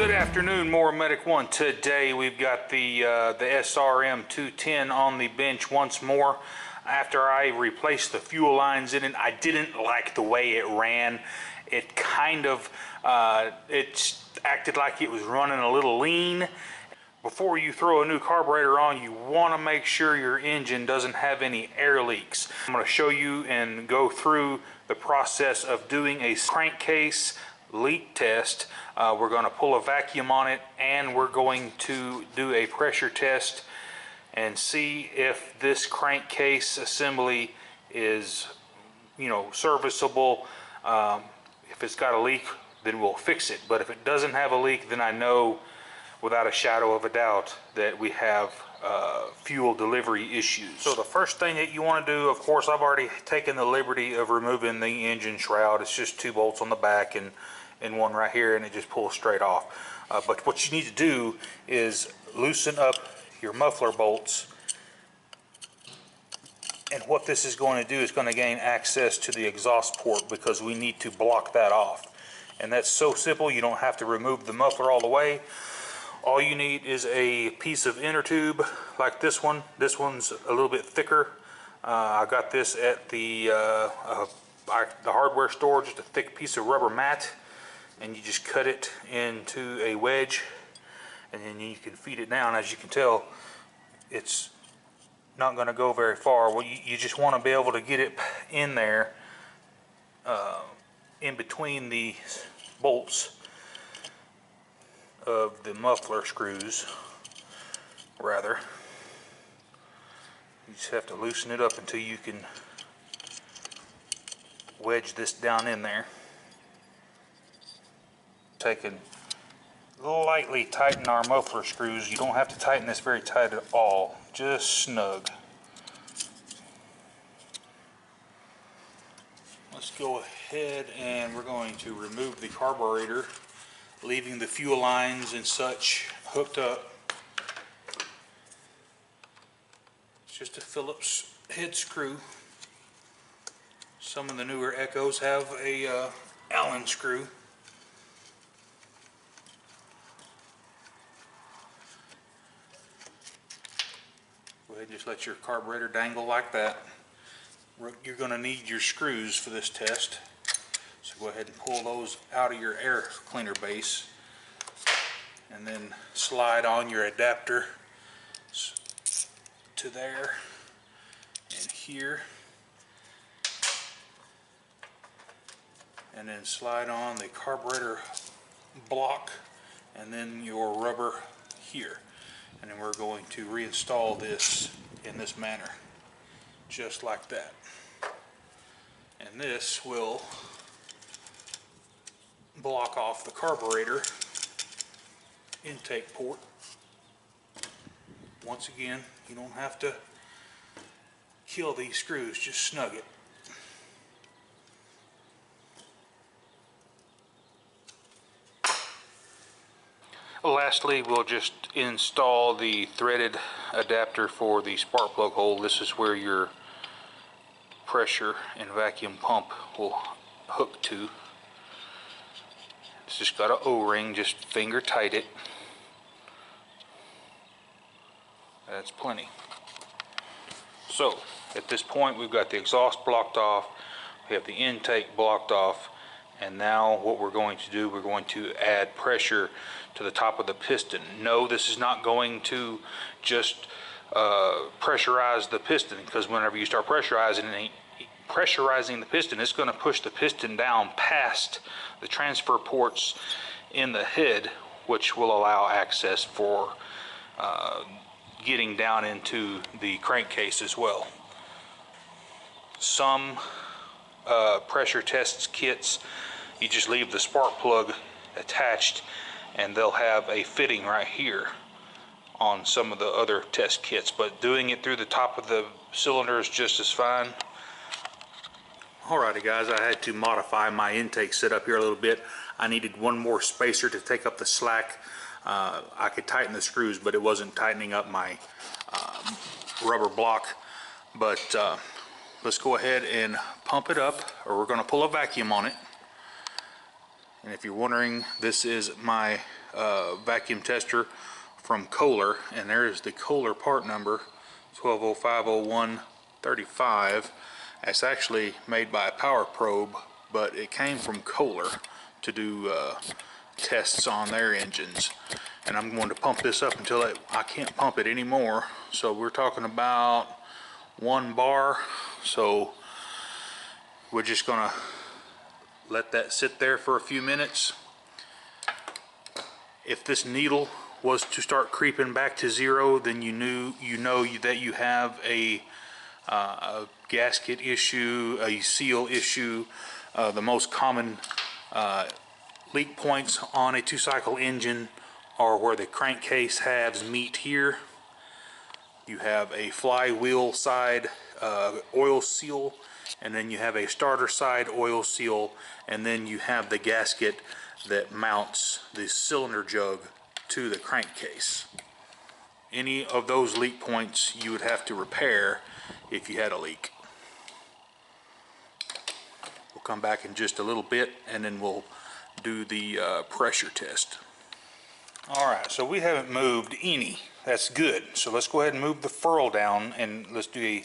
Good afternoon, more Medic One. Today we've got the SRM 210 on the bench once more. After I replaced the fuel lines in it, I didn't like the way it ran. It kind of it acted like it was running a little lean. Before you throw a new carburetor on, you want to make sure your engine doesn't have any air leaks. I'm going to show you and go through the process of doing a crankcase leak test. We're going to pull a vacuum on it, and we're going to do a pressure test and see if this crankcase assembly is, serviceable. If it's got a leak, then we'll fix it. But if it doesn't have a leak, then I know without a shadow of a doubt that we have fuel delivery issues. So the first thing that you want to do, of course, I've already taken the liberty of removing the engine shroud. It's just 2 bolts on the back and one right here, and it just pulls straight off. But what you need to do is loosen up your muffler bolts, and what this is going to do is going to gain access to the exhaust port, because we need to block that off. And that's so simple, you don't have to remove the muffler all the way. All you need is a piece of inner tube like this one. This one's a little bit thicker. I got this at the hardware store, just a thick piece of rubber mat, and you just cut it into a wedge, and then you can feed it down. As you can tell, it's not going to go very far. Well, you just want to be able to get it in there, in between the bolts of the muffler screws, rather. You just have to loosen it up until you can wedge this down in there. Take and lightly tighten our muffler screws. You don't have to tighten this very tight at all, just snug. Let's go ahead and we're going to remove the carburetor, leaving the fuel lines and such hooked up. It's just a Phillips head screw. Some of the newer Echos have a Allen screw. Go ahead and just let your carburetor dangle like that. You're going to need your screws for this test, so go ahead and pull those out of your air cleaner base, and then slide on your adapter to there and here, and then slide on the carburetor block and then your rubber here. And then we're going to reinstall this in this manner, just like that. And this will block off the carburetor intake port. Once again, you don't have to kill these screws, just snug it. Lastly, we'll just install the threaded adapter for the spark plug hole. This is where your pressure and vacuum pump will hook to. It's just got an O-ring, just finger tight it. That's plenty. So at this point, we've got the exhaust blocked off, we have the intake blocked off, and now what we're going to do, we're going to add pressure to the top of the piston. No, this is not going to just pressurize the piston, because whenever you start pressurizing the piston, it's going to push the piston down past the transfer ports in the head, which will allow access for getting down into the crankcase as well. Some pressure test kits, you just leave the spark plug attached, and they'll have a fitting right here on some of the other test kits, but doing it through the top of the cylinder is just as fine. Alrighty guys, I had to modify my intake setup here a little bit. I needed one more spacer to take up the slack. I could tighten the screws, but it wasn't tightening up my rubber block. But let's go ahead and pump it up, or we're going to pull a vacuum on it. And if you're wondering, this is my vacuum tester from Kohler, and there is the Kohler part number 12050135. It's actually made by a Power Probe, but it came from Kohler to do tests on their engines. And I'm going to pump this up until I can't pump it anymore. So we're talking about 1 bar. So we're just gonna let that sit there for a few minutes. If this needle was to start creeping back to 0, then you know that you have a gasket issue, a seal issue. The most common leak points on a 2-cycle engine are where the crankcase halves meet here. You have a flywheel side oil seal, and then you have a starter side oil seal, and then you have the gasket that mounts the cylinder jug to the crankcase. Any of those leak points you would have to repair if you had a leak. We'll come back in just a little bit and then we'll do the pressure test. Alright, so we haven't moved any. That's good. So let's go ahead and move the furl down and let's do a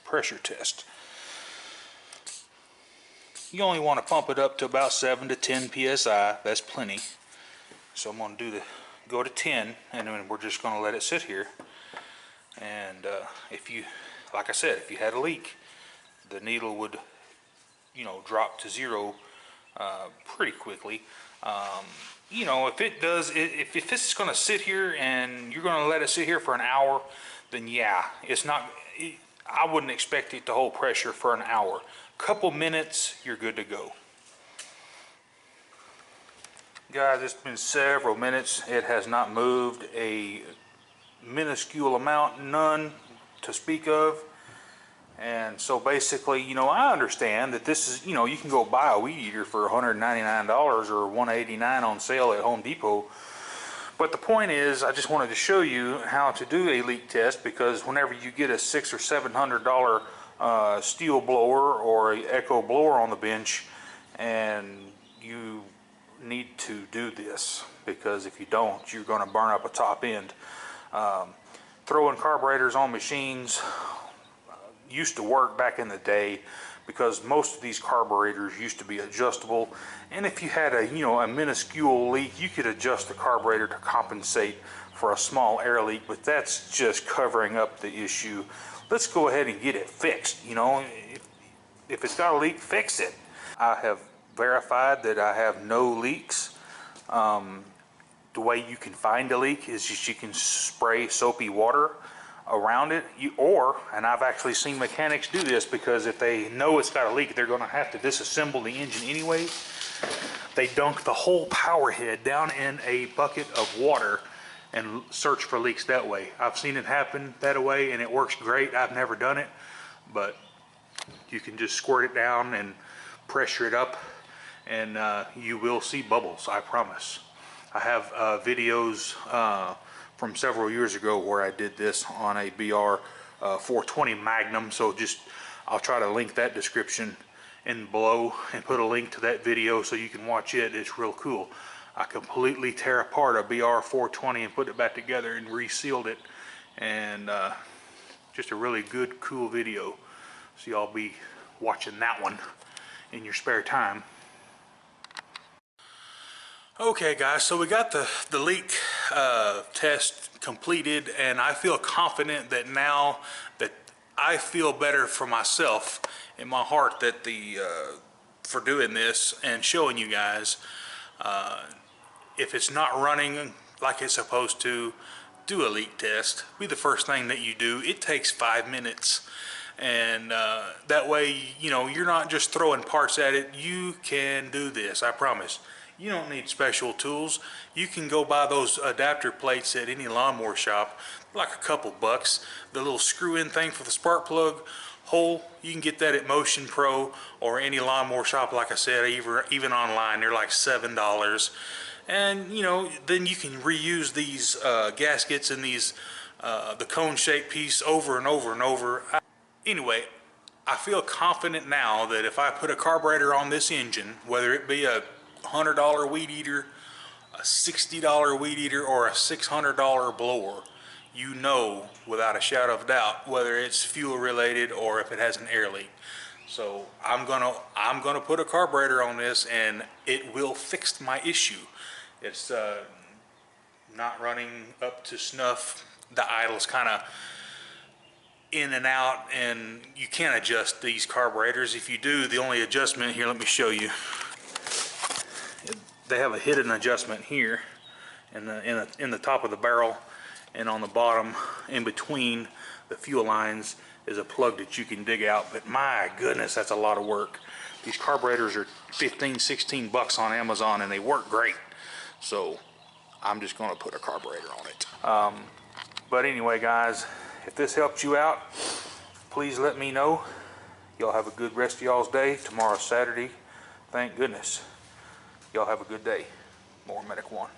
pressure test. You only want to pump it up to about 7 to 10 psi. That's plenty. So I'm going to go to 10, and then we're just going to let it sit here. And if you, like I said, if you had a leak, the needle would, drop to 0 pretty quickly. If it does, if this is going to sit here and you're going to let it sit here for an hour, then yeah, it's not. I wouldn't expect it to hold pressure for an hour. Couple minutes, you're good to go. Guys, it's been several minutes. It has not moved a minuscule amount, none to speak of. And so basically, I understand that this is, you can go buy a weed eater for $199 or $189 on sale at Home Depot. But the point is, I just wanted to show you how to do a leak test, because whenever you get a $600 or $700 steel blower or a Echo blower on the bench, and you need to do this, because if you don't, you're going to burn up a top end. Throwing carburetors on machines used to work back in the day, because most of these carburetors used to be adjustable, and if you had a minuscule leak, you could adjust the carburetor to compensate for a small air leak, but that's just covering up the issue. Let's go ahead and get it fixed. If it's got a leak, fix it. I have verified that I have no leaks. The way you can find a leak is just you can spray soapy water around it, and I've actually seen mechanics do this, because if they know it's got a leak, they're going to have to disassemble the engine anyway. They dunk the whole power head down in a bucket of water and search for leaks that way. I've seen it happen that way, and it works great. I've never done it, but you can just squirt it down and pressure it up, and you will see bubbles, I promise. I have videos from several years ago where I did this on a BR 420 Magnum, so I'll try to link that description in below and put a link to that video so you can watch it. It's real cool. I completely tear apart a BR 420 and put it back together and resealed it, and just a really good, cool video. So y'all be watching that one in your spare time. Okay guys, so we got the leak test completed, and I feel confident that now that I feel better for myself in my heart that for doing this and showing you guys, if it's not running like it's supposed to, do a leak test. Be the first thing that you do. It takes 5 minutes, and that way you're not just throwing parts at it. You can do this, I promise. You don't need special tools. You can go buy those adapter plates at any lawnmower shop, like a couple bucks. The little screw-in thing for the spark plug hole, you can get that at Motion Pro or any lawnmower shop. Like I said, even online, they're like $7. And then you can reuse these gaskets and these the cone-shaped piece over and over and over. Anyway, I feel confident now that if I put a carburetor on this engine, whether it be a $100 weed eater, a $60 weed eater or a $600 blower, you know without a shadow of doubt whether it's fuel related or if it has an air leak. So I'm gonna put a carburetor on this, and it will fix my issue. It's not running up to snuff. The idle's kind of in and out, and you can't adjust these carburetors. If you do, the only adjustment here, let me show you. They have a hidden adjustment here in the top of the barrel, and on the bottom in between the fuel lines is a plug that you can dig out. But my goodness, that's a lot of work. These carburetors are 15, 16 bucks on Amazon, and they work great. So I'm just going to put a carburetor on it. But anyway, guys, if this helped you out, please let me know. Y'all have a good rest of y'all's day. Tomorrow's Saturday, thank goodness. Y'all have a good day. More Medic 1.